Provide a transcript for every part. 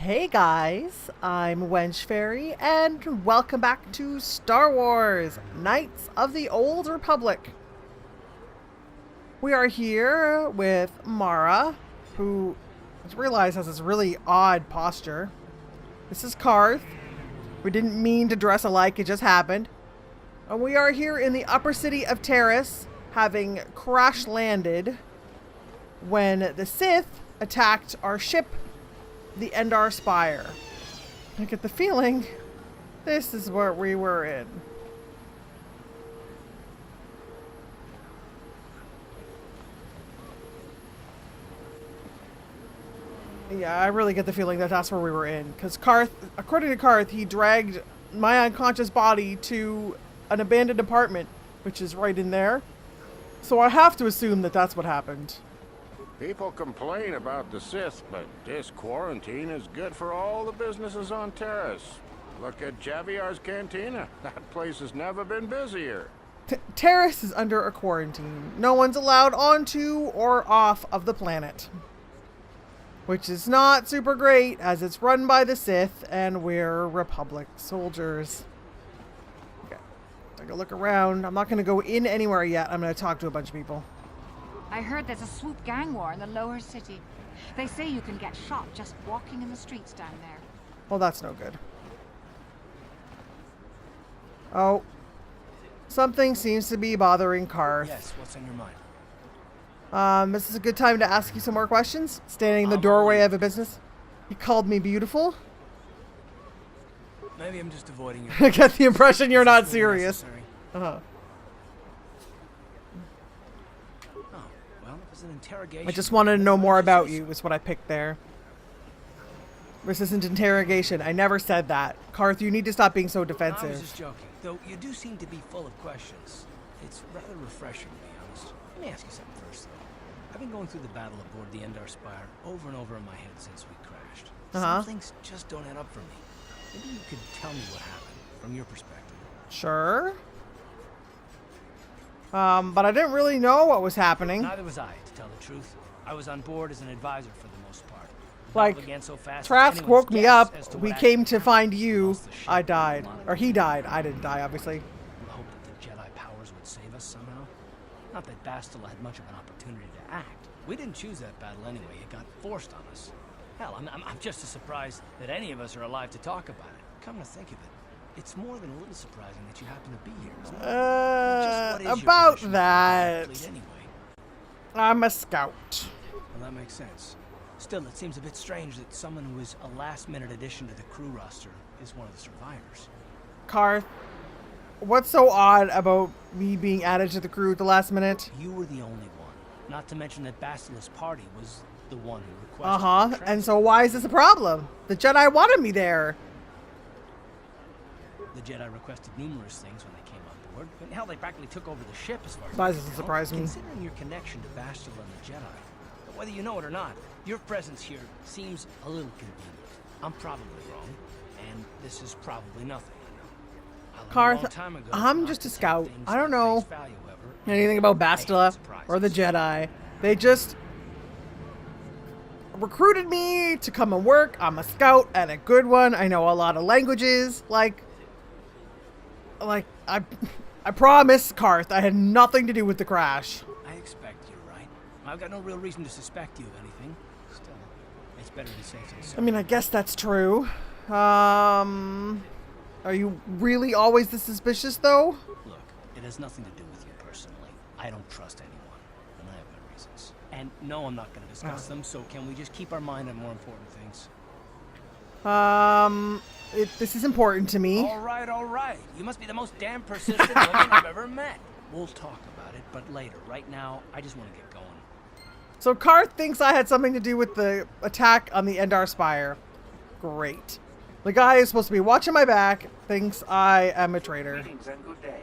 Hey guys, I'm Wenchfaery, and welcome back to Star Wars Knights of the Old Republic. We are here with Mara, who I just realized has this really odd posture. This is Karth. We didn't mean to dress alike, it just happened. And we are here in the upper city of Terrace, having crash landed when the Sith attacked our ship, the Endar Spire. I get the feeling this is what we were in. Yeah, I really get the feeling that that's where we were in. Because Karth, according to Karth, he dragged my unconscious body to an abandoned apartment, which is right in there. So I have to assume that that's what happened. People complain about the Sith, but this quarantine is good for all the businesses on Terrace. Look at Javiar's Cantina. That place has never been busier. Terrace is under a quarantine. No one's allowed onto or off of the planet. Which is not super great, as it's run by the Sith, and we're Republic soldiers. Okay, take a look around. I'm not going to go in anywhere yet. I'm going to talk to a bunch of people. I heard there's a swoop gang war in the lower city. They say you can get shot just walking in the streets down there. Well, that's no good. Oh. Something seems to be bothering Karth. Yes, what's on your mind? This is a good time to ask you some more questions. Standing in the doorway of a business. You called me beautiful. Maybe I'm just avoiding you. I get the impression you're not serious. Uh-huh. An interrogation. I just wanted to know more about you, is what I picked there. This isn't interrogation. I never said that. Karth, you need to stop being so defensive. I was just joking. Though you do seem to be full of questions. It's rather refreshing, to be honest. Let me ask you something first, though. I've been going through the battle aboard the Endar Spire over and over in my head since we crashed. Some things just don't add up for me. Maybe you could tell me what happened, from your perspective. Sure. But I didn't really know what was happening. Neither was I, to tell the truth. I was on board as an advisor for the most part. Like, So fast Trask woke me up, we came to find you, I died. Or he died. I didn't die, obviously. I hope that the Jedi powers would save us somehow. Not that Bastila had much of an opportunity to act. We didn't choose that battle anyway, it got forced on us. Hell, I'm just as surprised that any of us are alive to talk about it. Come to think of it. It's more than a little surprising that you happen to be here, isn't it? About that. Anyway? I'm a scout. Well, that makes sense. Still, it seems a bit strange that someone who is a last-minute addition to the crew roster is one of the survivors. Karth, what's so odd about me being added to the crew at the last minute? You were the only one. Not to mention that Bastila's party was the one who requested And so why is this a problem? The Jedi wanted me there. The Jedi requested numerous things when they came on board, but hell, they practically took over the ship as far as That I doesn't can surprise tell. me. Considering your connection to Bastila and the Jedi, but whether you know it or not, your presence here seems a little convenient. I'm probably wrong, and this is probably nothing. Karth, I'm just a scout. I don't know anything about Bastila or the Jedi. They just recruited me to come and work. I'm a scout and a good one. I know a lot of languages. Like I promise, Karth, I had nothing to do with the crash. I expect you're right. I've got no real reason to suspect you of anything. Still, it's better to be safe than sorry. I mean, I guess that's true. Are you really always this suspicious, though? Look, it has nothing to do with you personally. I don't trust anyone, and I have my reasons. And no, I'm not going to discuss them, so can we just keep our mind on more important things? This is important to me. All right. You must be the most damn persistent woman I've ever met. We'll talk about it, but later. Right now, I just want to get going. So Karth thinks I had something to do with the attack on the Endar Spire. Great. The guy who's supposed to be watching my back thinks I am a traitor. Greetings and good day.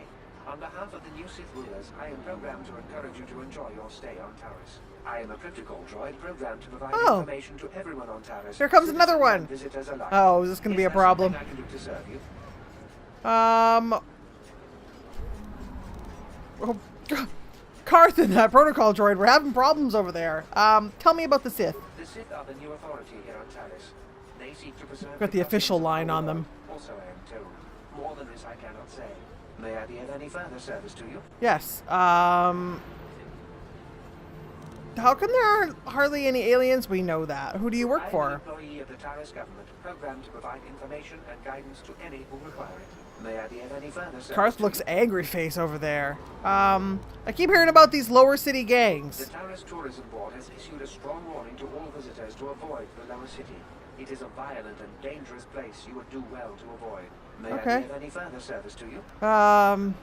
On behalf of the new Sith rulers, I am programmed to encourage you to enjoy your stay on Taris. I am a cryptical droid programmed to provide information to everyone on Taris. Here comes another one. Visitors alike. Oh, is this going to be a problem? I can do to serve you? Karth and that protocol droid, we're having problems over there. Tell me about the Sith. The Sith are the new authority here on Taris. They seek to preserve Got the official properties of line the on world. them. Also, I am told. More than this I cannot say. May I be of any further service to you? Yes. How come there aren't hardly any aliens? We know that. Who do you work I am for? an employee of the Taris government, programmed to provide information and guidance to any who require it. May I be of any further service? Karth looks angry face over there. I keep hearing about these lower city The gangs. Taris Tourism Board has issued a strong warning to all visitors to avoid the lower city. It is a violent and dangerous place you would do well to avoid. May Okay. I be of any further service to you? I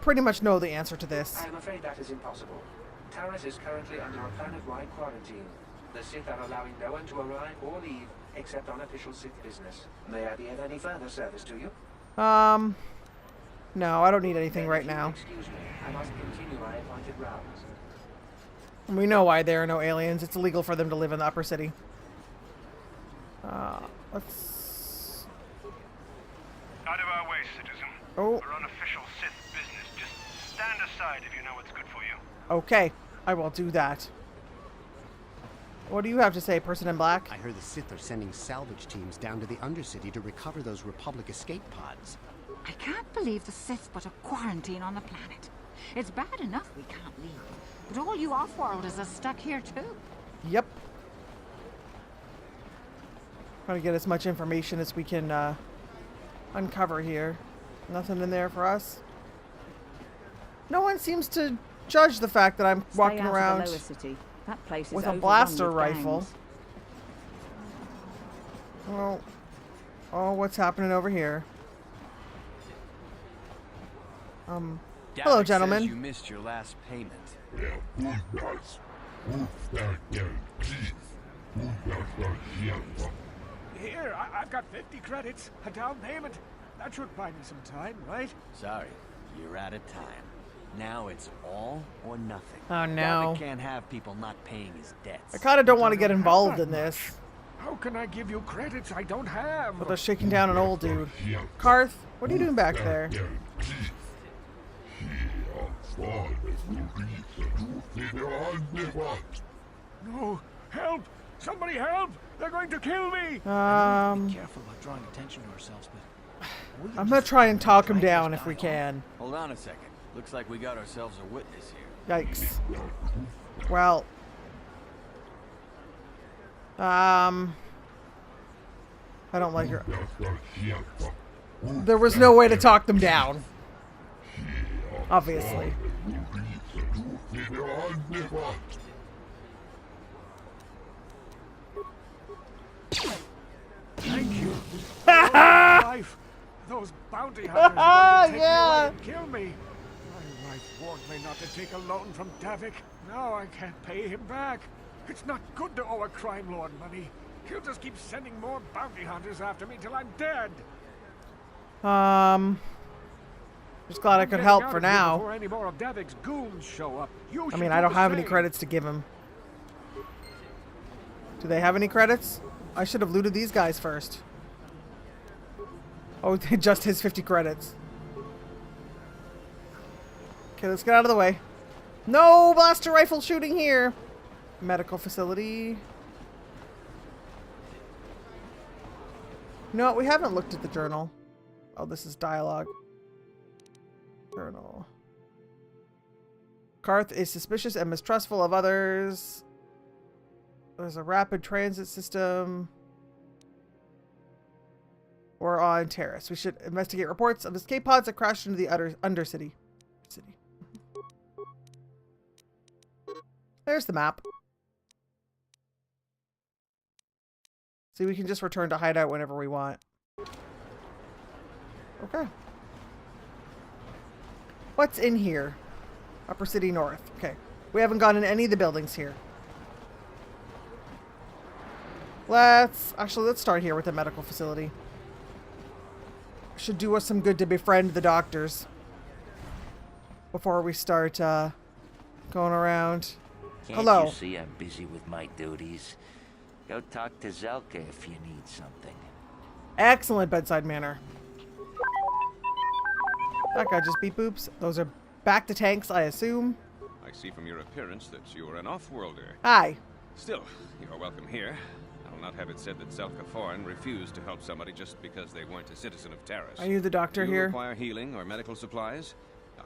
pretty much know the answer to this. I am afraid that is impossible. Taris is currently under a planet-wide quarantine. The Sith are allowing no one to arrive or leave except on official Sith business. May I be of any further service to you? No, I don't need anything Then right if you now. Excuse me, I must continue my appointed rounds. We know why there are no aliens. It's illegal for them to live in the upper city. Let's... Out of our way, citizen. Oh, We're on official Sith business. Just stand aside if you know what's good for you. okay. I will do that. What do you have to say, person in black? I heard the Sith are sending salvage teams down to the Undercity to recover those Republic escape pods. I can't believe the Sith put a quarantine on the planet. It's bad enough we can't leave, but all you off-worlders are stuck here too. Yep. Trying to get as much information as we can uncover here. Nothing in there for us. No one seems to judge the fact that I'm walking around That place is with a overrun blaster with rifle. gangs. Oh, what's happening over here? Hello, Galactic gentlemen. says you missed your last payment. Here, I've got 50 credits. A down payment. That should buy me some time, right? Sorry, you're out of time. Now it's all or nothing. Oh, no. Galactic can't have people not paying his debts. I kind of don't want to get involved in this. How can I give you credits I don't have? But they're shaking down an old dude. Karth, what are you doing back there? No, help! Somebody help! They're going to kill me! Be careful about drawing attention to ourselves, but I'm gonna try and talk him down if we can. Hold on a second. Looks like we got ourselves a witness here. Yikes. Well. I don't like her. There was no way to talk them down. Obviously. Thank you. Life. Those bounty hunters are going to take me away and kill me. My wife warned me not to take a loan from Davik. Now I can't pay him back. It's not good to owe a crime lord money. He'll just keep sending more bounty hunters after me till I'm dead. Just glad I could help for now. Before any more of Davik's goons show up. I mean, I don't have any credits to give him. Do they have any credits? I should have looted these guys first. Oh, just his 50 credits. Okay, let's get out of the way. No blaster rifle shooting here. Medical facility. No, we haven't looked at the journal. Oh, this is dialogue. Journal. Karth is suspicious and mistrustful of others. There's a rapid transit system. We're on Terrace. We should investigate reports of escape pods that crashed into the Undercity. There's the map. See, we can just return to hideout whenever we want. Okay. What's in here? Upper City North. Okay. We haven't gone in any of the buildings here. Let's start here with the medical facility. Should do us some good to befriend the doctors before we start going around. Can't Hello. you see I'm busy with my duties? Go talk to Zelka if you need something. Excellent bedside manner. That guy just beat boops. Those are back to tanks, I assume. I see from your appearance that you're an off-worlder. Hi. Still, you're welcome here. I'll not have it said that Zelka Foreign refused to help somebody just because they weren't a citizen of Taris. Are you the doctor Do you here? require healing or medical supplies?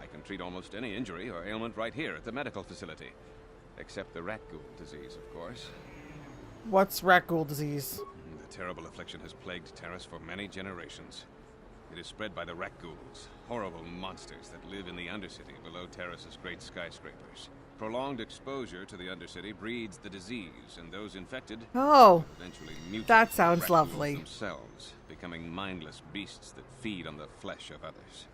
I can treat almost any injury or ailment right here at the medical facility. Except the rat ghoul disease, of course. What's rat ghoul disease? The terrible affliction has plagued Taris for many generations. It is spread by the rat ghouls, horrible monsters that live in the Undercity below Taris's great skyscrapers. Prolonged exposure to the Undercity breeds the disease, and those infected eventually mutate that sounds rat lovely. ghouls themselves, becoming mindless beasts that feed on the flesh of others.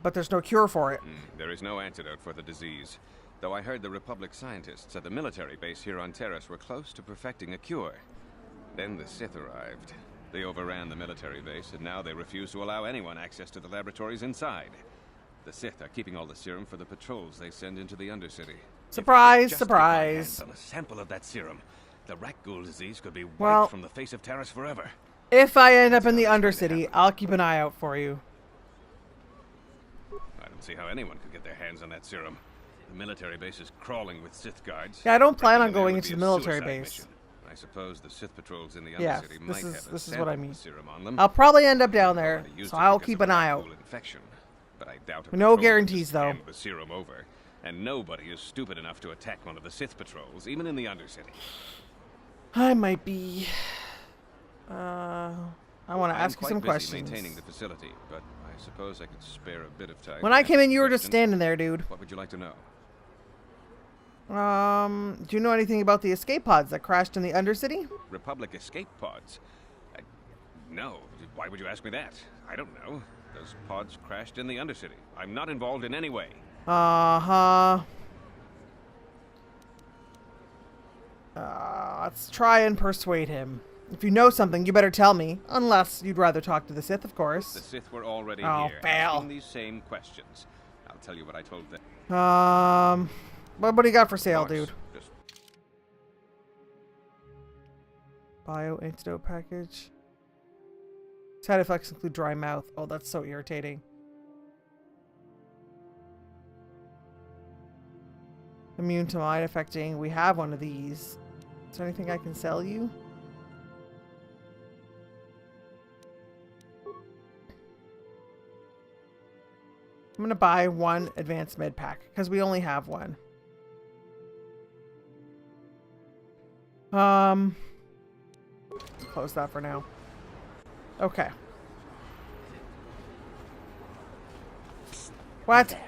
But there's no cure for it. There is no antidote for the disease, though I heard the Republic scientists at the military base here on Taris were close to perfecting a cure. Then the Sith arrived. They overran the military base, and now they refuse to allow anyone access to the laboratories inside. The Sith are keeping all the serum for the patrols they send into the Undercity. Surprise, surprise. On a sample of that serum, the rat ghoul disease could be wiped Well, from the face of Taris forever. If I end up in the Undercity, I'll keep an eye out for you. I don't see how anyone could get their hands on that serum. The military base is crawling with Sith guards. Yeah, I don't plan on Breaking in going would into be the a military suicide base. mission. I suppose the Sith patrols in the Yeah, Undercity might have a this is sample what I of the mean. serum on them. I'll probably end up down there, Already used so it I'll because keep of an a eye rat out. ghoul infection, but I doubt a No patrol would guarantees, just though. hand the serum over, and nobody is stupid enough to attack one of the Sith patrols, even in the Undercity. I might be. I want to I'm ask you quite some busy questions. maintaining the facility, but I suppose I could spare a bit of time. When to I came answer in, you were just questions. standing there, dude. What would you like to know? Do you know anything about the escape pods that crashed in the Undercity? Republic escape pods? No. Why would you ask me that? I don't know. Those pods crashed in the Undercity. I'm not involved in any way. Let's try and persuade him. If you know something, you better tell me. Unless you'd rather talk to the Sith, of course. The Sith were already Oh, here, fail. asking these same questions. I'll tell you what I told them. What do you got for sale, Of course, dude? just Bio antidote package. Side effects include dry mouth. Oh, that's so irritating. Immune to mind affecting. We have one of these. Is there anything I can sell you? I'm gonna buy one advanced med pack because we only have one. Let's close that for now. Okay. What? There.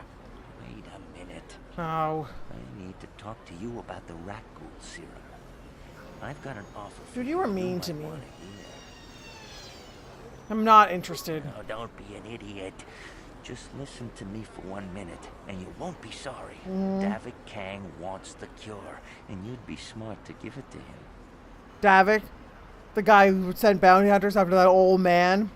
Wait a minute. Oh. I need to talk to you about the rat ghoul serum. I've got an offer for Dude, you were mean might to me. wanna hear. I'm not interested. No, don't be an idiot. Just listen to me for 1 minute, and you won't be sorry. Davik Kang wants the cure, and you'd be smart to give it to him. Davik? The guy who would send bounty hunters after that old man?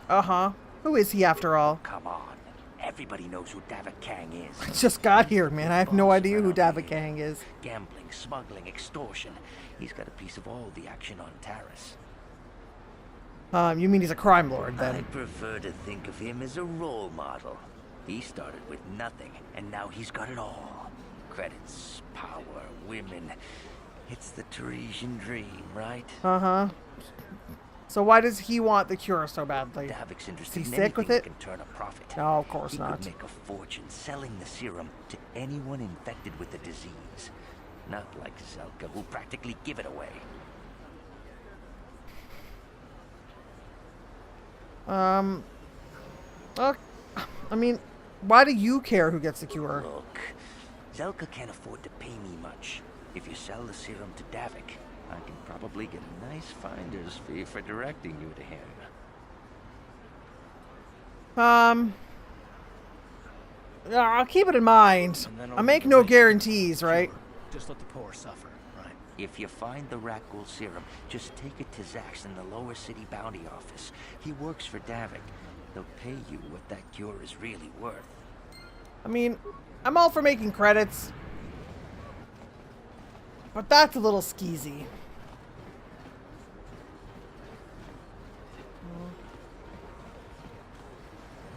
Uh-huh. Who is he after all? Come on. Everybody knows who Davik Kang is. I just got here, man. I have no idea who Davik Kang is. Gambling, smuggling, extortion. He's got a piece of all the action on Taris. You mean he's a crime lord, I then? prefer to think of him as a role model. He started with nothing, and now he's got it all. Credits, power, women. It's the Tarisian dream, right? Uh-huh. So why does he want the cure so badly? Davik's interested Is he in sick with anything it? that can turn a profit. No, of course he not. could make a fortune selling the serum to anyone infected with the disease. Not like Zelka, who practically give it away. I mean, why do you care who gets the cure? Look, Zelka can't afford to pay me much. If you sell the serum to Davik, I can probably get a nice finder's fee for directing you to him. Yeah, I'll keep it in mind. I make no guarantees, right? Just let the poor suffer, right? If you find the rat ghoul serum, just take it to Zax in the lower city bounty office. He works for Davik. They'll pay you what that cure is really worth. I mean, I'm all for making credits. But that's a little skeezy.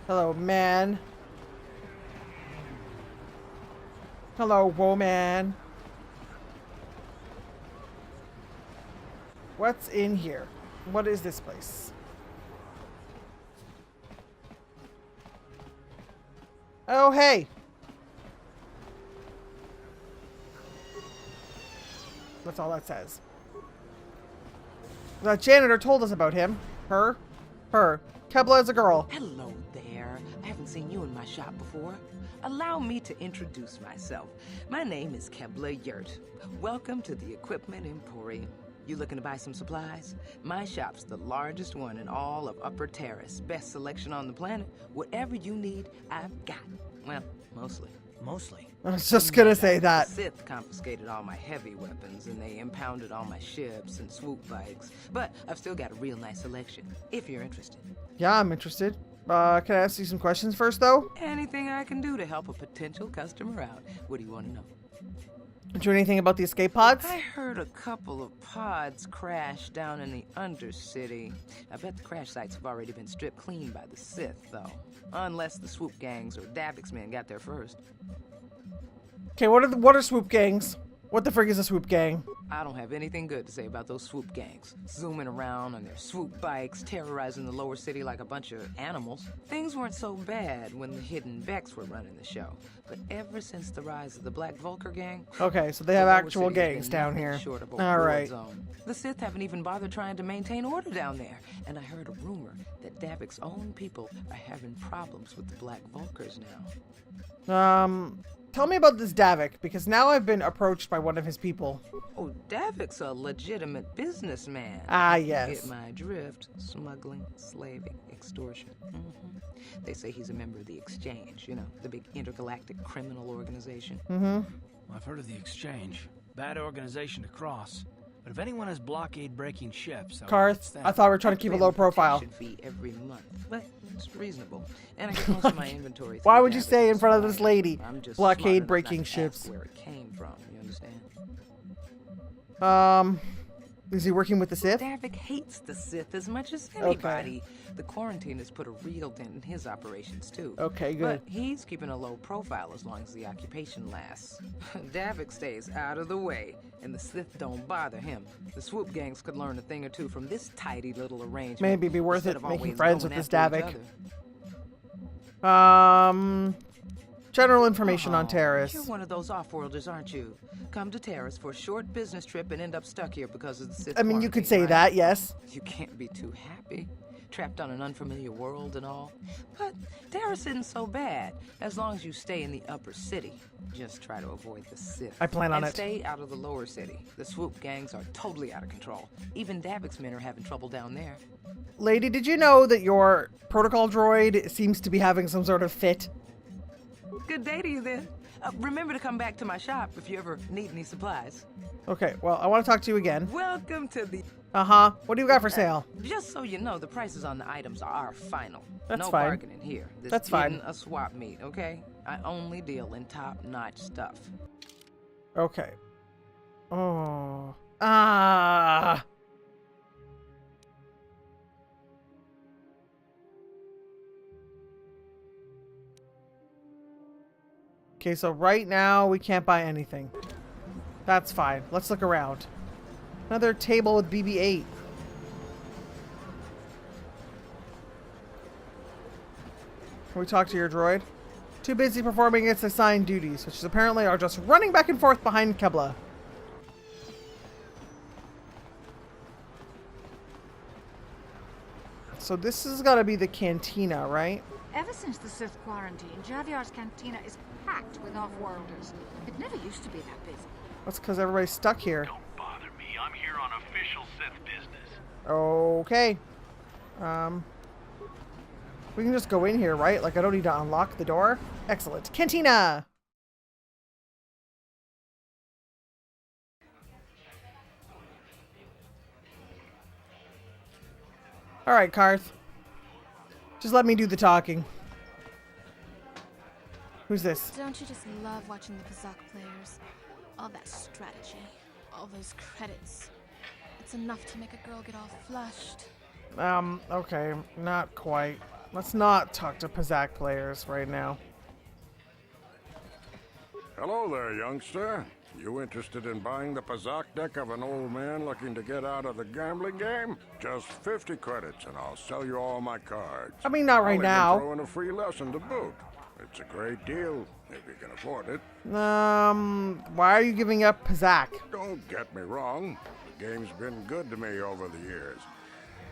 Hello, man. Hello, woman. What's in here? What is this place? Oh, hey. That's all that says. The janitor told us about him. Her. Kebla is a girl. Hello there. I haven't seen you in my shop before. Allow me to introduce myself. My name is Kebla Yurt. Welcome to the Equipment Emporium. You looking to buy some supplies? My shop's the largest one in all of Upper Terrace. Best selection on the planet. Whatever you need, I've got. Well, mostly. Mostly. I was just gonna say that. The Sith confiscated all my heavy weapons, and they impounded all my ships and swoop bikes. But I've still got a real nice selection, if you're interested. Yeah, I'm interested. Can I ask you some questions first, though? Anything I can do to help a potential customer out. What do you want to know? Did you know anything about the escape pods? I heard a couple of pods crash down in the Undercity. I bet the crash sites have already been stripped clean by the Sith, though. Unless the swoop gangs or Davik's men got there first. Okay, what are swoop gangs? What the frig is a swoop gang? I don't have anything good to say about those swoop gangs. Zooming around on their swoop bikes, terrorizing the lower city like a bunch of animals. Things weren't so bad when the hidden Becks were running the show. But ever since the rise of the Black Vulcar gang... Okay, so they have actual gangs down here. Alright. The Sith haven't even bothered trying to maintain order down there. And I heard a rumor that Davik's own people are having problems with the Black Vulcars now. Tell me about this Davik, because now I've been approached by one of his people. Oh, Davik's a legitimate businessman. Ah, yes. Get my drift. Smuggling, slaving, extortion. They say he's a member of the Exchange, you know, the big intergalactic criminal organization. I've heard of the Exchange. Bad organization to cross. But if anyone has blockade-breaking ships... Karth, I thought we were trying to keep a low profile. Fee every month, but it's reasonable. And I get most of my inventory. Why would you say in front of this lady? I'm just Blockade-breaking ships. Where it came from, you understand? Is he working with the Sith? Davik hates the Sith as much as anybody. The quarantine has put a real dent in his operations, too. Okay, good. But he's keeping a low profile as long as the occupation lasts. Davik stays out of the way, and the Sith don't bother him. The swoop gangs could learn a thing or two from this tidy little arrangement. Maybe it'd be worth it making friends with this Davik. General information on Terrace. You're one of those off-worlders, aren't you? Come to Terrace for a short business trip and end up stuck here because of the Sith. I mean, you could say that, yes. You can't be too happy. Trapped on an unfamiliar world and all. But Terrace isn't so bad, as long as you stay in the upper city. Just try to avoid the Sith. I plan on and it. Stay out of the lower city. The swoop gangs are totally out of control. Even Davik's men are having trouble down there. Lady, did you know that your protocol droid seems to be having some sort of fit? Good day to you then. Remember to come back to my shop if you ever need any supplies. Okay, well, I want to talk to you again. Welcome to the... What do you got for sale? Just so you know, the prices on the items are final. That's no fine. Bargaining here. This That's fine. isn't a swap meet, okay? I only deal in top-notch stuff. Okay. Oh. Okay, so right now we can't buy anything. That's fine. Let's look around. Another table with BB-8. Can we talk to your droid? Too busy performing its assigned duties, which apparently are just running back and forth behind Kebla. So this is gotta be the cantina, right? Ever since the Sith quarantine, Javiar's cantina is packed with off-worlders. It never used to be that busy. That's because everybody's stuck here. Don't bother me. I'm here on official Sith business. Okay. We can just go in here, right? Like, I don't need to unlock the door. Excellent. Cantina! Alright, Karth. Just let me do the talking. Who's this? Don't you just love watching the Kazakh players? All that strategy, all those credits. It's enough to make a girl get all flushed. Okay, not quite. Let's not talk to Kazakh players right now. Hello there, youngster. You interested in buying the Pazak deck of an old man looking to get out of the gambling game? Just 50 credits and I'll sell you all my cards. I mean, not right I'll now. even throw in a free lesson to boot. It's a great deal, if you can afford it. Why are you giving up Pazak? Don't get me wrong. The game's been good to me over the years.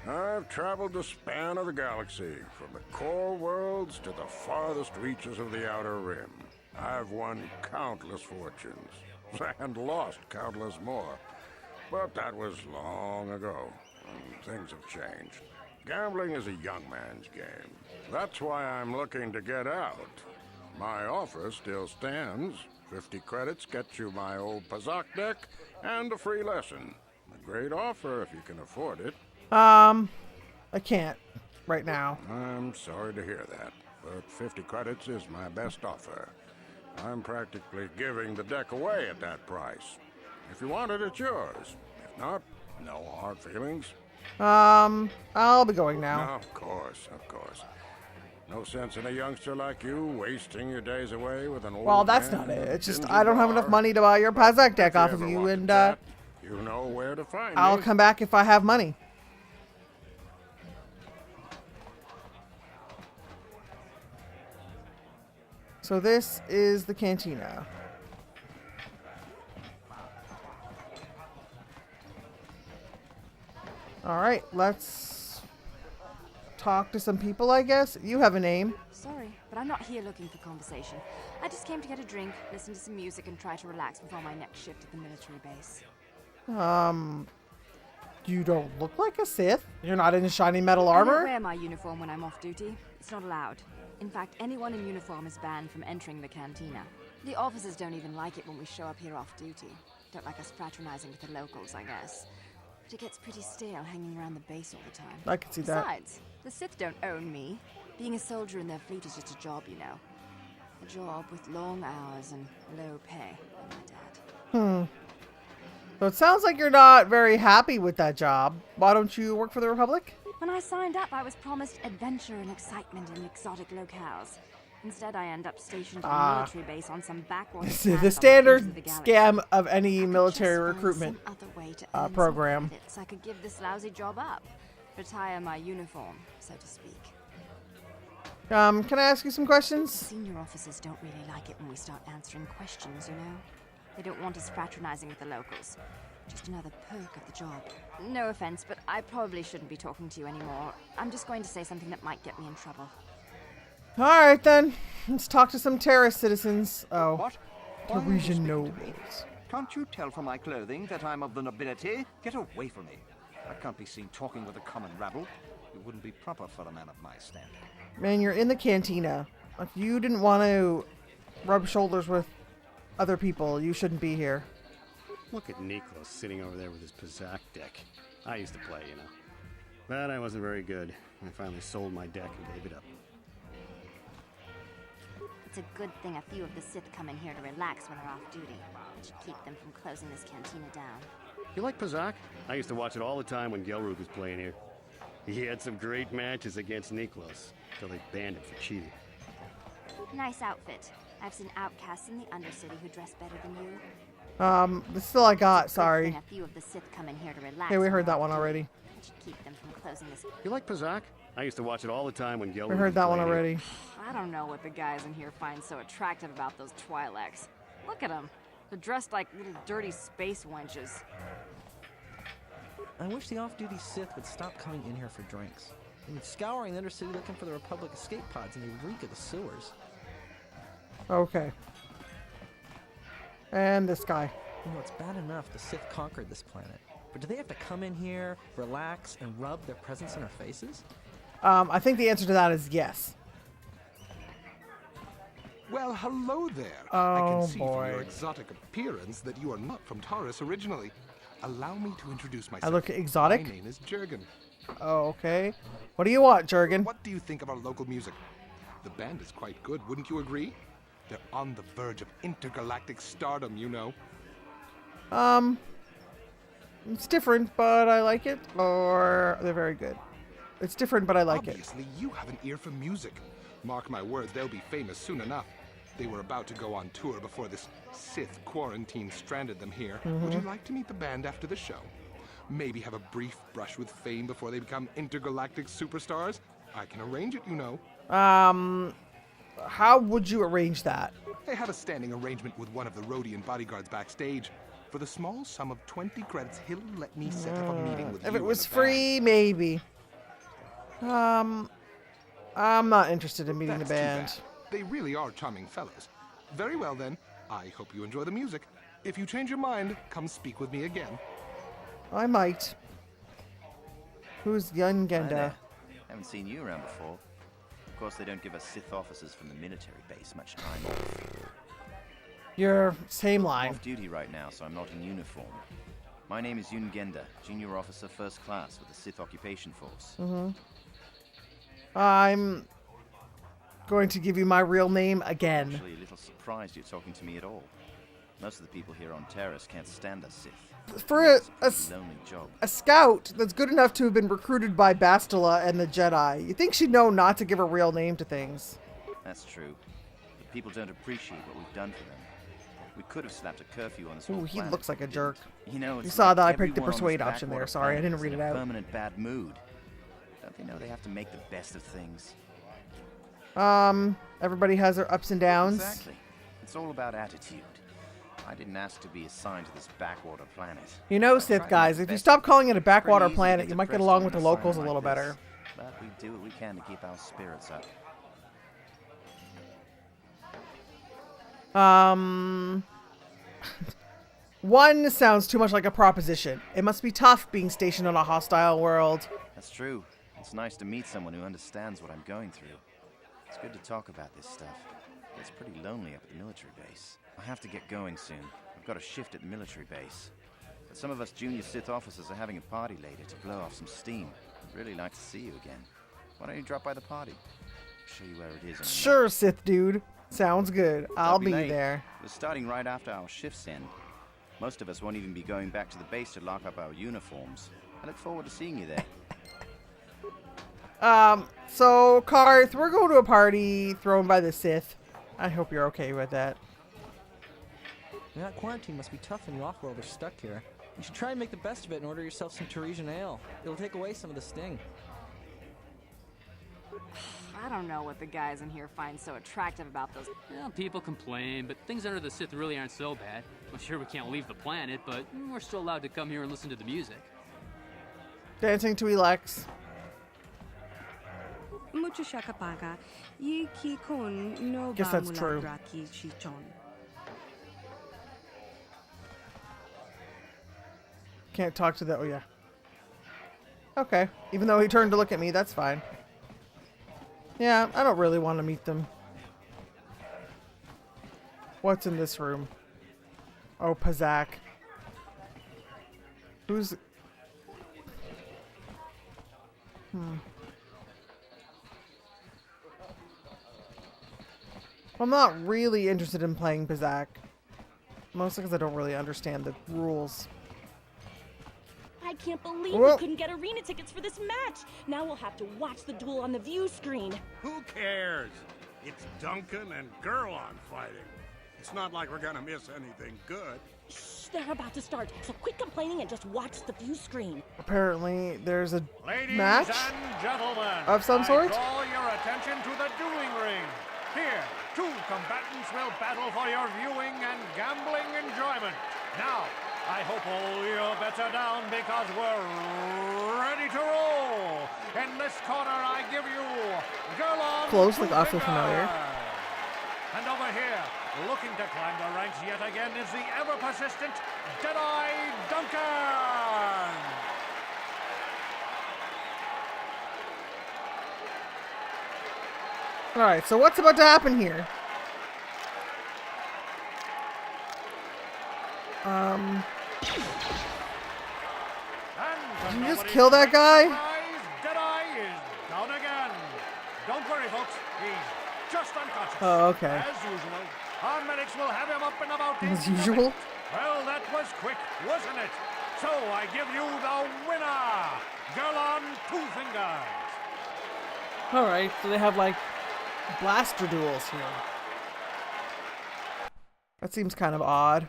I've traveled the span of the galaxy, from the core worlds to the farthest reaches of the Outer Rim. I've won countless fortunes, and lost countless more. But that was long ago, and things have changed. Gambling is a young man's game. That's why I'm looking to get out. My offer still stands. 50 credits gets you my old Pazak deck and a free lesson. A great offer if you can afford it. I can't right now. I'm sorry to hear that, but 50 credits is my best offer. I'm practically giving the deck away at that price. If you want it, it's yours. If not, no hard feelings. I'll be going now. No, of course, of course. No sense in a youngster like you wasting your days away with an old Well, that's man not it. It's just ginger I don't have enough bar. money to buy your Pazak deck If you off of ever you, want to and chat, you know where to find I'll me. come back if I have money. So this is the cantina. All right, let's talk to some people, I guess. You have a name. Sorry, but I'm not here looking for conversation. I just came to get a drink, listen to some music, and try to relax before my next shift at the military base. You don't look like a Sith. You're not in shiny metal I don't armor. wear my uniform when I'm off duty. It's not allowed. In fact, anyone in uniform is banned from entering the cantina. The officers don't even like it when we show up here off duty. Don't like us fraternizing with the locals, I guess. But it gets pretty stale hanging around the base all the time. I can see that. Besides, the Sith don't own me. Being a soldier in their fleet is just a job, you know. A job with long hours and low pay, like my dad. So it sounds like you're not very happy with that job. Why don't you work for the Republic? When I signed up, I was promised adventure and excitement in exotic locales. Instead, I end up stationed on a military base on some backwater This is planet the on standard fringe of the galaxy. scam of any military Just find recruitment some other way to earn some program. credits. I could give this lousy job up, retire my uniform, so to speak. Can I ask you some questions? Senior officers don't really like it when we start answering questions, you know? They don't want us fraternizing with the locals. Just another perk of the job. No offense, but I probably shouldn't be talking to you anymore. I'm just going to say something that might get me in trouble. All right, then. Let's talk to some terrorist citizens. Oh, What? Parisian nobles. Can't you tell from my clothing that I'm of the nobility? Get away from me. I can't be seen talking with a common rabble. It wouldn't be proper for a man of my standing. Man, you're in the cantina. If you didn't want to rub shoulders with other people, you shouldn't be here. Look at Nikos sitting over there with his Pazak deck. I used to play, you know. But I wasn't very good. I finally sold my deck and gave it up. It's a good thing a few of the Sith come in here to relax when they're off duty. It should keep them from closing this cantina down. You like Pazak? I used to watch it all the time when Gelruk was playing here. He had some great matches against Nikos, till they banned him for cheating. Nice outfit. I've seen outcasts in the Undercity who dress better than you. This is all I got, sorry. A few of the Sith come in here to relax. Hey, we heard that one already. It should keep them from closing this. You like Pazak? I used to watch it all the time when Gelruk We heard that one already. I don't know what the guys in here find so attractive about those Twi'leks. Look at them. They're dressed like little dirty space wenches. I wish the off-duty Sith would stop coming in here for drinks. I mean, scouring the Undercity looking for the Republic escape pods, and they reek of the sewers. Okay. And this guy. You know, it's bad enough the Sith conquered this planet, but do they have to come in here, relax, and rub their presence in our faces? I think the answer to that is yes. Well, hello there. Oh, I can see boy. from your exotic appearance that you are not from Taurus originally. Allow me to introduce myself. I look exotic? My name is Jurgen. Oh, okay. What do you want, Jurgen? What do you think of our local music? The band is quite good, wouldn't you agree? They're on the verge of intergalactic stardom, you know. It's different, but I like it. Or they're very good. It's different, but I like it. Obviously, you have an ear for music. Mark my words, they'll be famous soon enough. They were about to go on tour before this Sith quarantine stranded them here. Would you like to meet the band after the show? Maybe have a brief brush with fame before they become intergalactic superstars? I can arrange it, you know. How would you arrange that? I have a standing arrangement with one of the Rhodian bodyguards backstage. For the small sum of 20 credits, he'll let me set up a meeting with you. If it was and the free, maybe. I'm not interested in meeting the band. Too bad. They really are charming fellows. Very well then. I hope you enjoy the music. If you change your mind, come speak with me again. I might. Who's Young Hi Genda? there. Haven't seen you around before. Of course, they don't give us Sith officers from the military base much time off. Your same I'm line. off duty right now, so I'm not in uniform. My name is Yun Genda, junior officer first class with the Sith Occupation Force. I'm going to give you my real name again. Actually, a little surprised you're talking to me at all. Most of the people here on Terrace can't stand us Sith. For a lonely job. a scout that's good enough to have been recruited by Bastila and the Jedi, you think she'd know not to give a real name to things. That's true. But people don't appreciate what we've done for them. We could have slapped a curfew on this whole Ooh, he planet, looks like a but jerk. didn't. You know, You it's saw like that I picked the everyone on persuade this option there. backwater Sorry, I planet didn't is read in it a out. permanent bad mood. Don't they know they have to make the best of things? Everybody has their ups and downs. Exactly. It's all about attitude. I didn't ask to be assigned to this backwater planet. You know, Sith guys, if you stop calling it a backwater Pretty easy to planet, get you might get depressed along on with the an locals a assignment little like this. better. But we do what we can to keep our spirits up. One sounds too much like a proposition. It must be tough being stationed on a hostile world. That's true. It's nice to meet someone who understands what I'm going through. It's good to talk about this stuff. It's pretty lonely up at the military base. I have to get going soon. I've got a shift at the military base. But some of us junior Sith officers are having a party later to blow off some steam. I'd really like to see you again. Why don't you drop by the party? I'll show you where it is. On the Sure, map. Sith dude. Sounds good. I'll Don't be late. there. We're starting right after our shifts end. Most of us won't even be going back to the base to lock up our uniforms. I look forward to seeing you there. So, Karth, we're going to a party thrown by the Sith. I hope you're okay with that. That quarantine must be tough when you off-worlders stuck here. You should try and make the best of it and order yourself some Teresian ale. It'll take away some of the sting. I don't know what the guys in here find so attractive about those. Well, people complain, but things under the Sith really aren't so bad. I'm sure we can't leave the planet, but we're still allowed to come here and listen to the music. Dancing to Elex. Mucho shakapaga. Yi ki kun no Guess that's true. draki chichon. Can't talk to the... Oh, yeah. Okay. Even though he turned to look at me, that's fine. Yeah, I don't really want to meet them. What's in this room? Oh, Pazak. Who's... I'm not really interested in playing Pazak. Mostly because I don't really understand the rules. I can't believe Whoa. we couldn't get arena tickets for this match. Now we'll have to watch the duel on the view screen. Who cares? It's Duncan and Gerlon fighting. It's not like we're gonna miss anything good. Shh, they're about to start. So quit complaining and just watch the view screen. Apparently, there's a Ladies match and gentlemen, of some sort. I draw your attention to the dueling ring. Here, two combatants will battle for your viewing and gambling enjoyment. Now, I hope all your bets are down because we're ready to roll. In this corner, I give you Gerlon. Close, like awfully familiar. And over here, looking to climb the ranks yet again, is the ever-persistent Jedi Duncan. Alright, so what's about to happen here? Did you just kill that guy? Jedi is down again. Don't worry, folks. He's just unconscious. Oh, okay. As usual, our medics will have him up in about As 8 usual? minutes. Well, that was quick, wasn't it? So I give you the winner, Gerlon Two Fingers. Alright, so they have like blaster duels here. That seems kind of odd.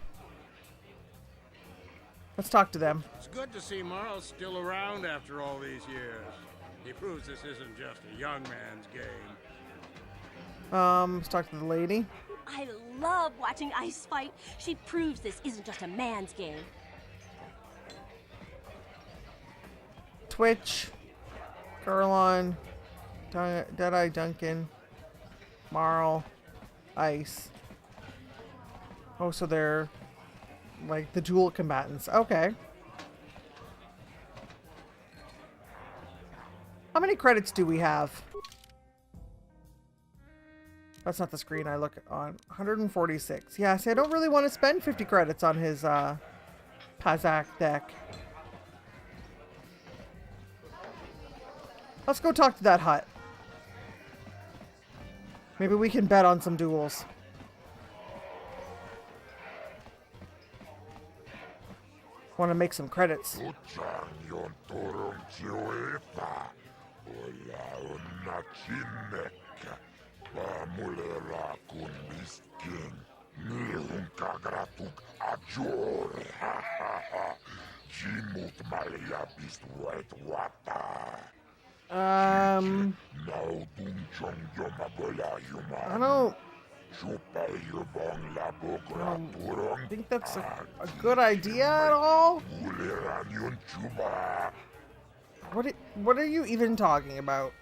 Let's talk to them. It's good to see Marl's still around after all these years. He proves this isn't just a young man's game. Let's talk to the lady. I love watching Ice fight. She proves this isn't just a man's game. Twitch, Curlon, Deadeye Duncan, Marl, Ice. Oh, so they're like the dual combatants. Okay. How many credits do we have? That's not the screen I look on. 146. Yeah, see, I don't really want to spend 50 credits on his Pazak deck. Let's go talk to that hut. Maybe we can bet on some duels. Want to make some credits. I don't think that's a good idea at all. What are you even talking about?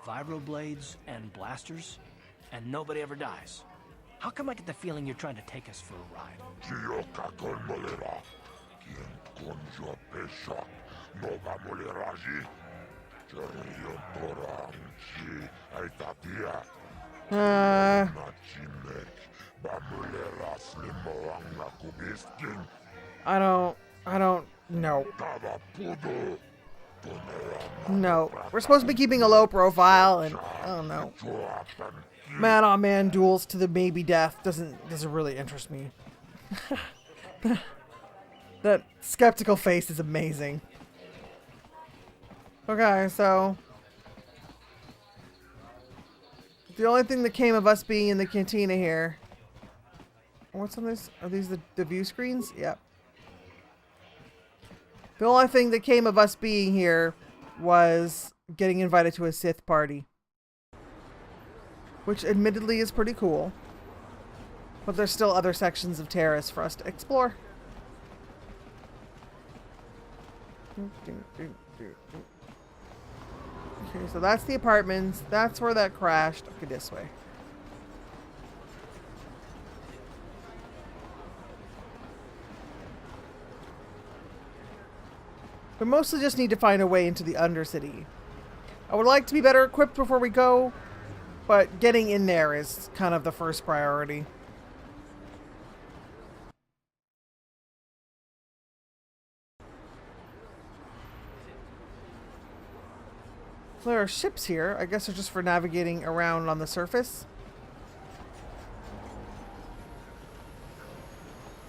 Vibroblades and blasters, and nobody ever dies. How come I get the feeling you're trying to take us for a ride? I don't know. No. We're supposed to be keeping a low profile, and I don't know. Man-on-man duels to the maybe death doesn't really interest me. That skeptical face is amazing. Okay, so the only thing that came of us being in the cantina here. What's on this? Are these the view screens? Yep. The only thing that came of us being here was getting invited to a Sith party. Which admittedly is pretty cool. But there's still other sections of Terrace for us to explore. Okay, so that's the apartments. That's where that crashed. Okay, this way. We mostly just need to find a way into the Undercity. I would like to be better equipped before we go, but getting in there is kind of the first priority. There are ships here. I guess they're just for navigating around on the surface.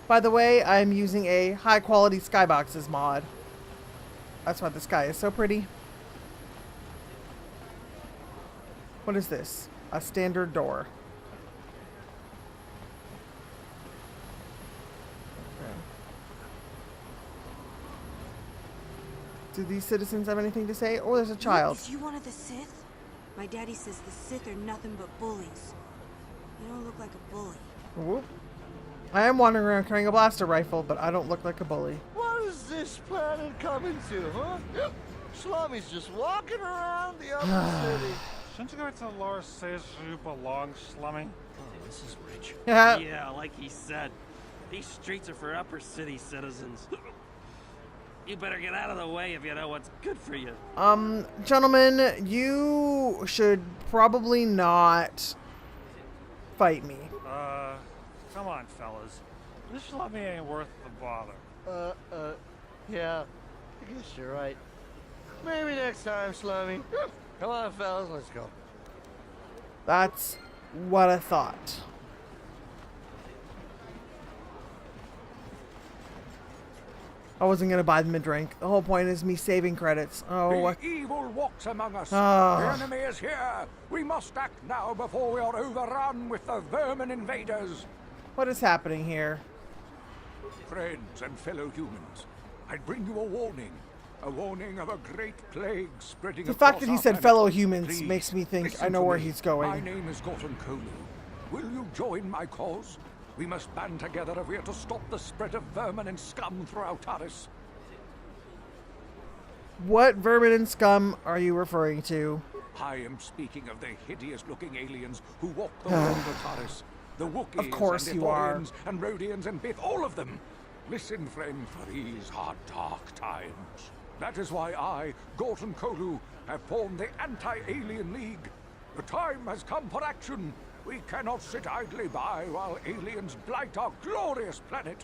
By the way, I'm using a high-quality skyboxes mod. That's why the sky is so pretty. What is this? A standard door. Okay. Do these citizens have anything to say? Oh, there's a child. Is you one of the Sith? My daddy says the Sith are nothing but bullies. You don't look like a bully. Whoop. I am wandering around carrying a blaster rifle, but I don't look like a bully. What is this planet coming to, huh? Slummy's just walking around the upper city. Shouldn't the lore says you belong, Slummy? Oh, this is rich. Yeah, like he said. These streets are for upper city citizens. You better get out of the way if you know what's good for you. Gentlemen, you should probably not fight me. Come on, fellas. This slummy ain't worth the bother. Yeah. I guess you're right. Maybe next time, Slummy. Come on, fellas, let's go. That's what I thought. I wasn't gonna buy them a drink. The whole point is me saving credits. Oh, what? The evil walks among us. Oh. The enemy is here. We must act now before we are overrun with the vermin invaders. What is happening here? Friends and fellow humans, I bring you a warning. A warning of a great plague spreading The across fact that he our said planet. fellow humans Please, makes me think listen I know to where me. he's going. My name is KotOR. Will you join my cause? We must band together if we are to stop the spread of vermin and scum throughout Taris. What vermin and scum are you referring to? I am speaking of the hideous-looking aliens who walk the world of Taris. The Wookiees Of course and you are. Ithorians and Rhodians and Bith, all of them. Listen, friend, for these are dark times. That is why I, KotOR, have formed the Anti-Alien League. The time has come for action. We cannot sit idly by while aliens blight our glorious planet.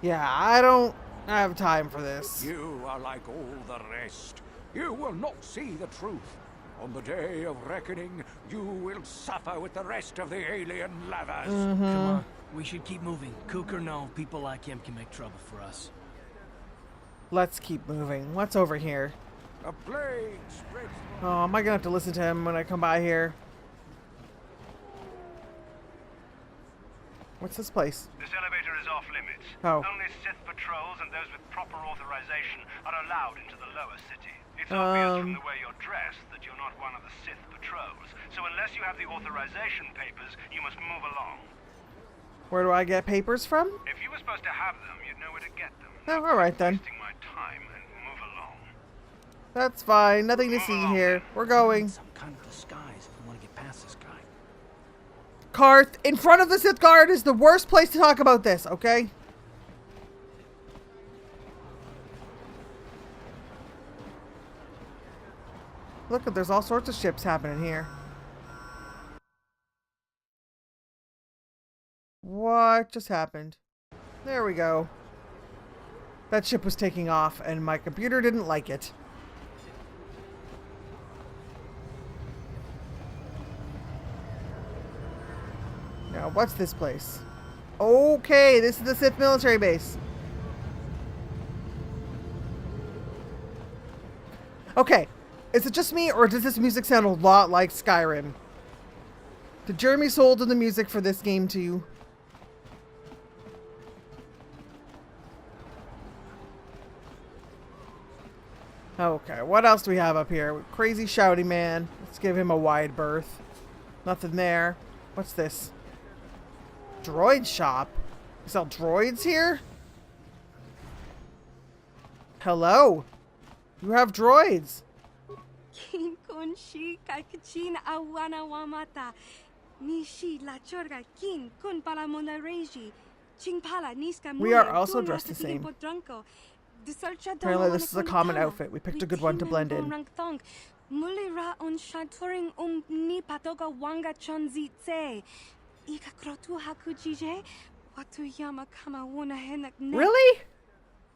Yeah, I don't have time for this. You are like all the rest. You will not see the truth. On the day of reckoning, you will suffer with the rest of the alien lovers. Come on, we should keep moving. Kook or no, people like him can make trouble for us. Let's keep moving. What's over here? A plague spreads. Oh, am I gonna have to listen to him when I come by here? What's this place? This elevator is off limits. Oh. Only Sith patrols and those with proper authorization are allowed into the lower city. It's obvious from the way you're dressed that you're not one of the Sith patrols. So unless you have the authorization papers, you must move along. Where do I get papers from? If you were supposed to have them, you'd know where to get them. Oh, alright then. Wasting my time and move along. That's fine. Nothing to see here. We're going. Some kind of disguise if we want to get past this guy. Karth, in front of the Sith Guard is the worst place to talk about this, okay? Look, there's all sorts of ships happening here. What just happened? There we go. That ship was taking off, and my computer didn't like it. Now, what's this place? Okay, this is the Sith military base. Okay, is it just me, or does this music sound a lot like Skyrim? Did Jeremy sold in the music for this game to you? Okay, what else do we have up here? Crazy shouty man. Let's give him a wide berth. Nothing there. What's this? Droid shop? You sell droids here? Hello? You have droids. Kin kon shi kakachin awana wamata. Nishi la chorga kin kun pala monareji. Chingpala niska We are also dressed the same. Apparently this is a common outfit. We picked a good one to blend in. Mulira on shaturing ni patoga wanga chonzi tse. Ika krotu hakujije. Watu yama kama wona henak ne. Really?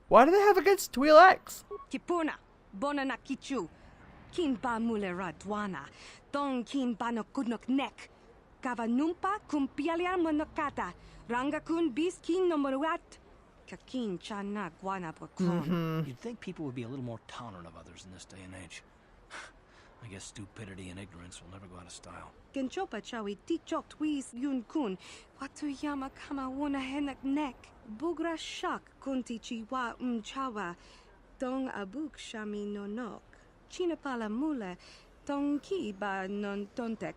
What do they have against Twi'leks? Kipuna, bona na kichu. Kin ba mulera dwana. Don kin ba no kudnok nek. Kava numpa kumpialia monokata. Ranga kun bis kin no moruat. Kakin chana guana pokon. You'd think people would be a little more tolerant of others in this day and age. I guess stupidity and ignorance will never go out of style. Genchopa chawi tichok twis yun kun. Watu yama kama wona henak nek. Bugra shak kunti chiwa chawa. Dong abuk shami nonok. Chinapala mule. Dong ki ba non tontek.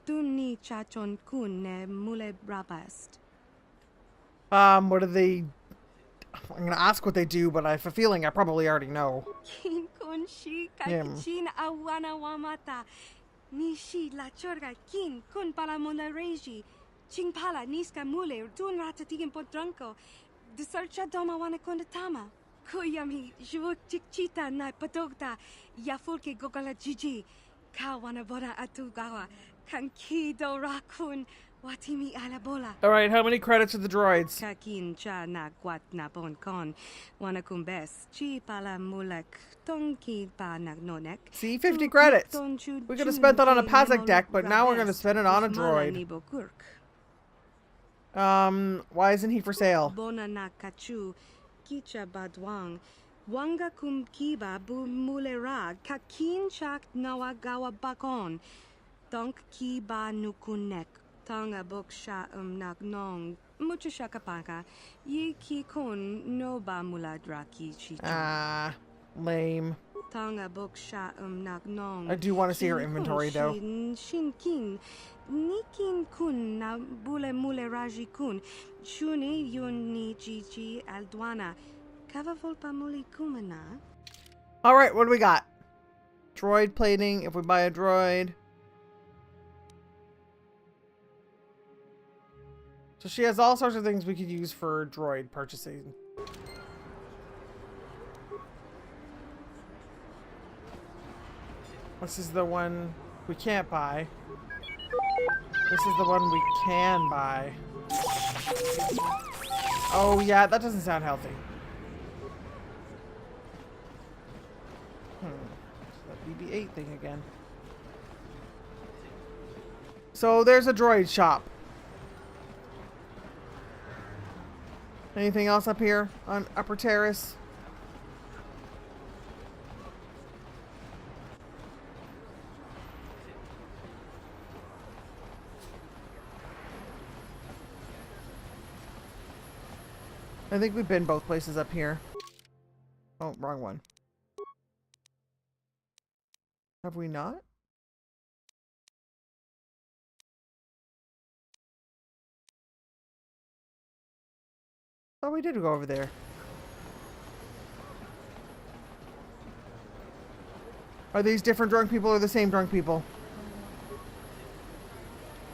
Duni chachon kun ne mule brabast. What do they... I'm gonna ask what they do, but I have a feeling I probably already know. Kin kun shi kakichin awana wamata. Nishi la chorga kin kun pala monareji. Chingpala niska mule dun ratatigin podranko. Desercha doma wana kondatama. Koyami, Chita na Patokta, Yafulke Gogala Gigi, Kawana Bora Atugawa, Kankido Rakun, Watimi Alabola. Alright, how many credits are the droids? Kakin cha na kwat na bon kon, Wanakumbes, Chi Pala Mulak, Tonki Pa Nagnonek. See, 50 credits. We could have spent that on a Pazak deck, but now we're going to spend it on a droid. Why isn't he for sale? Bona na kachu, Kicha Badwang, Wanga kum kiba bu mulera, Kakin chak nawagawa bakon, Donk kiba nukunek, Tonga boksha nagnong, Mucha shakapaka, Ye ki kun no ba muladraki chichu. Ah, lame. Tonga boksha nagnong. I do want to see her inventory though. Shinkin, Nikin kun na bule mule raji kun, Shuni yun ni chichi aldwana, Kava volpa muli kumana. Alright, what do we got? Droid plating, if we buy a droid. So she has all sorts of things we could use for droid purchasing. This is the one we can't buy. This is the one we can buy. Oh yeah, that doesn't sound healthy. That BB-8 thing again. So there's a droid shop. Anything else up here on Upper Terrace? I think we've been both places up here. Oh, wrong one. Have we not? Oh, we did go over there. Are these different drunk people or the same drunk people?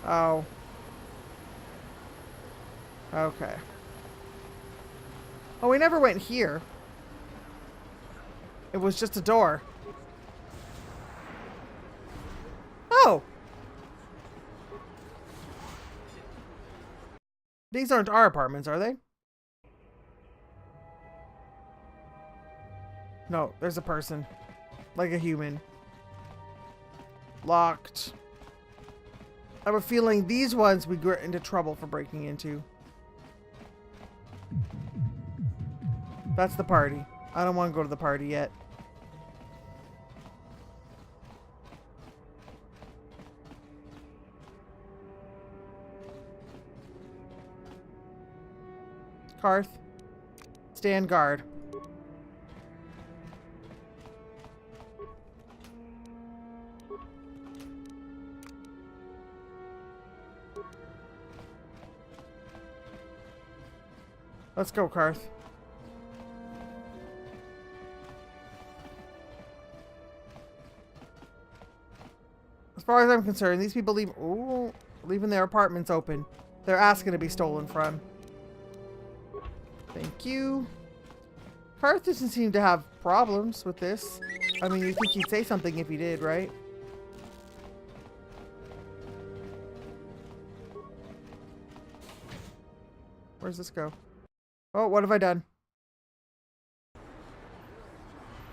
Oh. Okay. Oh, we never went here. It was just a door. Oh! These aren't our apartments, are they? No, there's a person. Like a human. Locked. I have a feeling these ones we get into trouble for breaking into. That's the party. I don't want to go to the party yet. Karth, stand guard. Let's go, Karth. As far as I'm concerned, these people leaving their apartments open. They're asking to be stolen from. Thank you. Karth doesn't seem to have problems with this. I mean, you think he'd say something if he did, right? Where's this go? Oh, what have I done?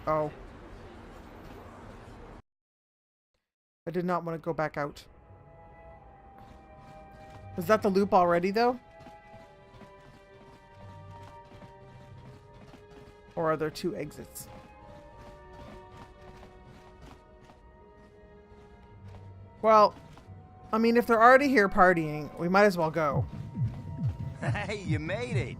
Oh. I did not want to go back out. Is that the loop already, though? Or are there two exits? Well, I mean, if they're already here partying, we might as well go. Hey, you made it!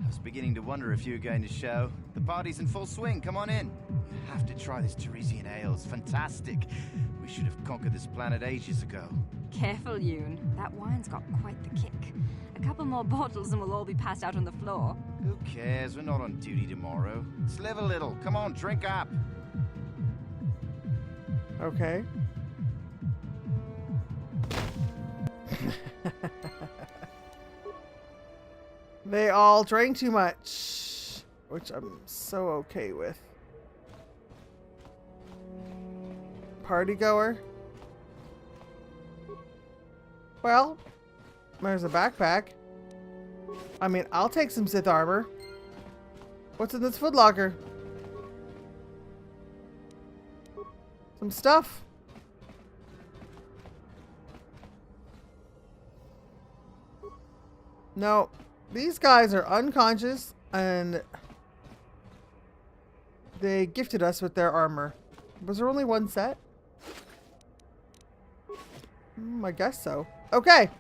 I was beginning to wonder if you were going to show. The party's in full swing, come on in. You have to try this Teresian ale, it's fantastic. We should have conquered this planet ages ago. Careful, Yoon. That wine's got quite the kick. A couple more bottles and we'll all be passed out on the floor. Who cares? We're not on duty tomorrow. Let's live a little. Come on, drink up. Okay. They all drank too much. which I'm so okay with. Party goer? Well, there's a backpack. I mean, I'll take some Sith armor. What's in this footlocker? Some stuff. No, these guys are unconscious and they gifted us with their armor. Was there only one set? I guess so. Okay.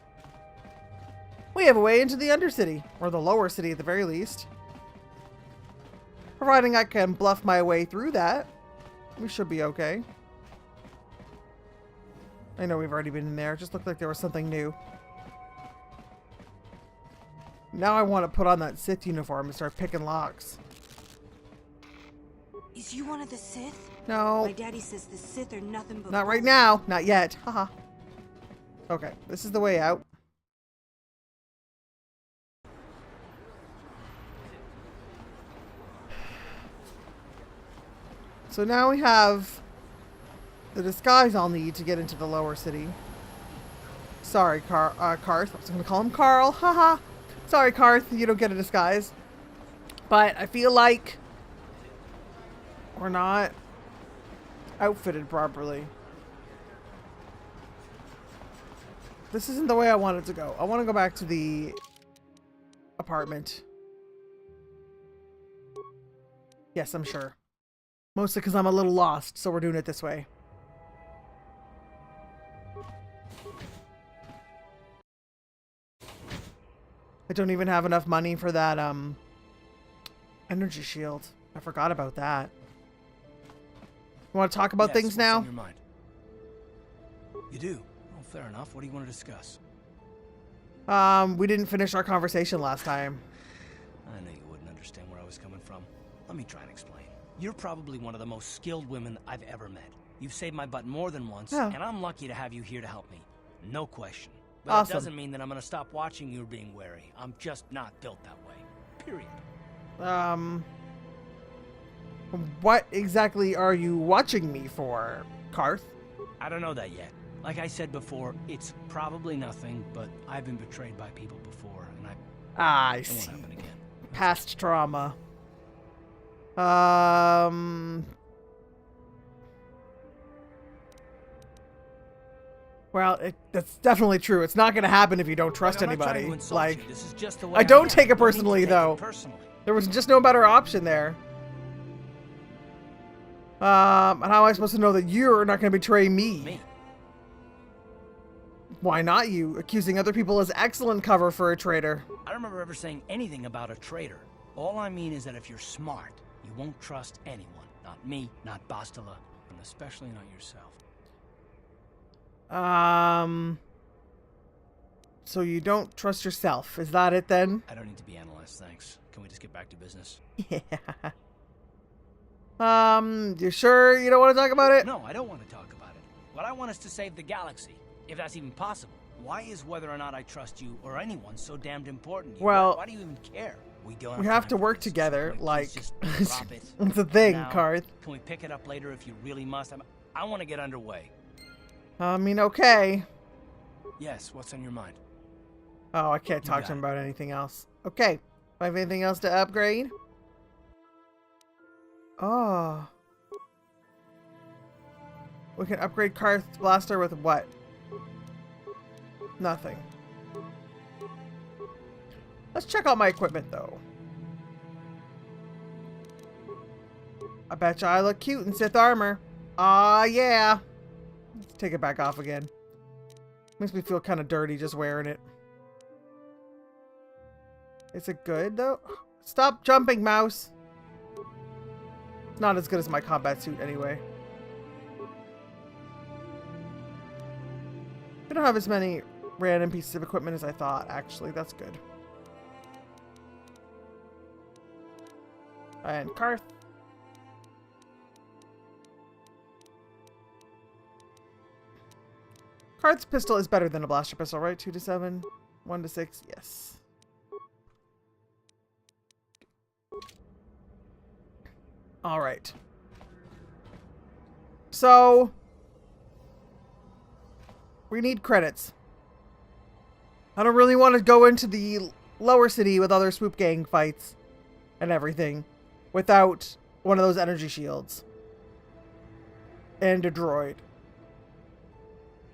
We have a way into the Undercity, or the lower city at the very least. Providing I can bluff my way through that, we should be okay. I know we've already been in there. It just looked like there was something new. Now I want to put on that Sith uniform and start picking locks. Is you one of the Sith? No. My daddy says the Sith are nothing but... Not right now. Not yet. Haha. Okay, this is the way out. So now we have the disguise I'll need to get into the lower city. Sorry, Karth. I was going to call him Carl. Haha. Sorry, Karth. You don't get a disguise. But I feel like we're not outfitted properly. This isn't the way I wanted to go. I want to go back to the apartment. Yes, I'm sure. Mostly because I'm a little lost, so we're doing it this way. I don't even have enough money for that energy shield. I forgot about that. You want to talk about things now? On your mind? You do? Well, fair enough. What do you want to discuss? We didn't finish our conversation last time. I knew you wouldn't understand where I was coming from. Let me try and explain. You're probably one of the most skilled women I've ever met. You've saved my butt more than once, and I'm lucky to have you here to help me. No question. But Awesome. It doesn't mean that I'm going to stop watching you being wary. I'm just not built that way. Period. What exactly are you watching me for, Karth? I don't know that yet. Like I said before, it's probably nothing, but I've been betrayed by people before, and I see. Won't happen again. Past trauma. Well, that's definitely true. It's not going to happen if you don't trust anybody. Like, this is just the way I don't take it personally, though. There was just no better option there. And how am I supposed to know that you're not going to betray me? Why not you? Accusing other people is excellent cover for a traitor. I don't remember ever saying anything about a traitor. All I mean is that if you're smart, you won't trust anyone. Not me, not Bastila, and especially not yourself. So you don't trust yourself. Is that it then? I don't need to be analyzed, thanks. Can we just get back to business? Yeah. You sure you don't want to talk about it? No, I don't want to talk about it. What I want is to save the galaxy, if that's even possible. Why is whether or not I trust you or anyone so damned important to you? Well, why do you even care? We have to work together, like, drop it. it's a thing, Now, Karth. Can we pick it up later if you really must? I want to get underway. I mean, okay. Yes, what's on your mind? Oh, I can't talk to him about anything else. Okay. I have anything else to upgrade? Oh. We can upgrade Karth's blaster with what? Nothing. Let's check out my equipment, though. I bet you I look cute in Sith armor. Aw, yeah. Let's take it back off again. Makes me feel kind of dirty just wearing it. Is it good, though? Stop jumping, mouse. It's not as good as my combat suit, anyway. I don't have as many random pieces of equipment as I thought, actually. That's good. And Karth. Karth's pistol is better than a blaster pistol, right? 2 to 7, 1 to 6, yes. Alright. So, we need credits. I don't really want to go into the lower city with other swoop gang fights and everything without one of those energy shields. And a droid.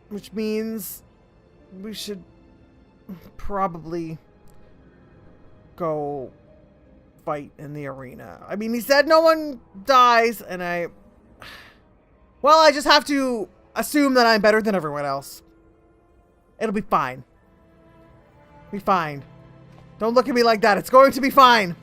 Which means we should probably go fight in the arena. I mean, he said no one dies, and well, I just have to assume that I'm better than everyone else. It'll be fine. Be fine. Don't look at me like that. It's going to be fine.